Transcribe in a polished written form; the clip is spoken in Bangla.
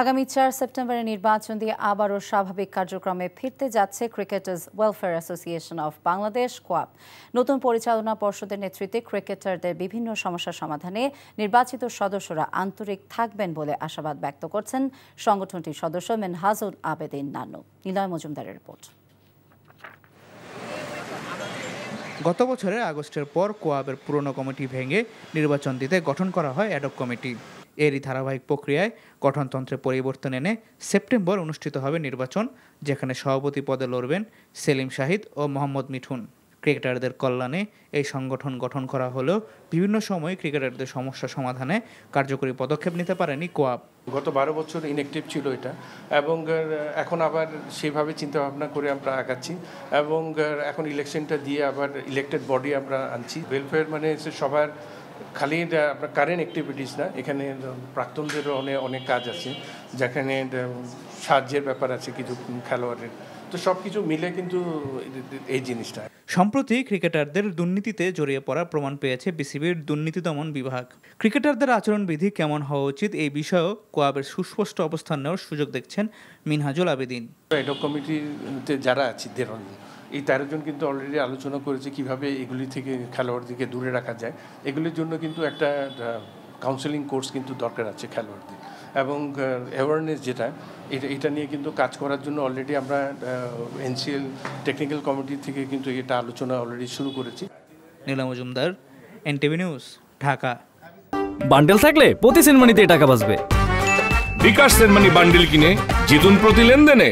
আগামী 4 সেপ্টেম্বরের নির্বাচন দিয়ে আবারও স্বাভাবিক কার্যক্রমে ফিরতে যাচ্ছে cricketers welfare association of Bangladesh COAB. নতুন পরিচালনা পর্ষদের নেতৃত্বে ক্রিকেটারদের বিভিন্ন সমস্যা সমাধানে নির্বাচিত সদস্যরা আন্তরিক থাকবেন বলে আশাবাদ ব্যক্ত করছেন সংগঠনটির সদস্য মিনহাজুল আবেদিন নান্নু। নিলয় মজুমদারের রিপোর্ট। গত বছরের আগস্টের পর কোয়াবের পুরনো কমিটি ভেঙে নির্বাচন দিতে গঠন করা হয় অ্যাডহক কমিটি। এরই ধারাবাহিক প্রক্রিয়ায় গঠনতন্ত্রে পরিবর্তন এনে সেপ্টেম্বর অনুষ্ঠিত হবে নির্বাচন, যেখানে সভাপতি পদে লড়বেন সেলিম শাহিদ ও মোহাম্মদ মিঠুন। ক্রিকেটারদের কল্যাণে এই সংগঠন গঠন করা হলেও বিভিন্ন সময় ক্রিকেটারদের সমস্যা সমাধানে কার্যকরী পদক্ষেপ নিতে পারেনি কোয়াব। গত 12 বছর ইনঅ্যাক্টিভ ছিল এটা, এবং এখন আবার সেভাবে চিন্তাভাবনা করে আমরা আগাচ্ছি, এবং এখন ইলেকশনটা দিয়ে আবার ইলেক্টেড বডি আমরা আনছি। ওয়েলফেয়ার মানে সবার খালি আপনার কারেন্ট অ্যাক্টিভিটিস না, এখানে প্রাক্তনদেরও অনেক কাজ আছে, যেখানে সাহায্যের ব্যাপার আছে কিছু খেলোয়াড়ের, তো সব কিছু মিলে কিন্তু এই জিনিসটা। সম্প্রতি ক্রিকেটারদের দুর্নীতিতে জড়িয়ে পড়ার প্রমাণ পেয়েছে বিসিবির দুর্নীতি দমন বিভাগ। ক্রিকেটারদের আচরণবিধি কেমন হওয়া উচিত এই বিষয়েও কোয়াবের সুস্পষ্ট অবস্থান নেওয়ার সুযোগ দেখছেন মিনহাজুল আবেদিন। অ্যাডহক কমিটিতে যারা আছে এই 13 জন কিন্তু অলরেডি আলোচনা করেছে কিভাবে এগুলি থেকে খেলোয়াড়দেরকে দূরে রাখা যায়। এগুলির জন্য কিন্তু একটা কাউন্সেলিং কোর্স কিন্তু দরকার আছে খেলোয়াড়দের, এবং অ্যাওয়ারনেস যেটা এটা নিয়ে কিন্তু কাজ করার জন্য অলরেডি আমরা এনসিএল টেকনিক্যাল কমিটি থেকে কিন্তু এটা আলোচনা অলরেডি শুরু করেছি। Niloy Majumdar, NTV news, Dhaka. Bundle থাকলে প্রতি সেনমানিতে টাকা বাঁচবে। বিকাশ সেনমানি বান্ডেল কিনে জিতুন প্রতি লেনদেনে।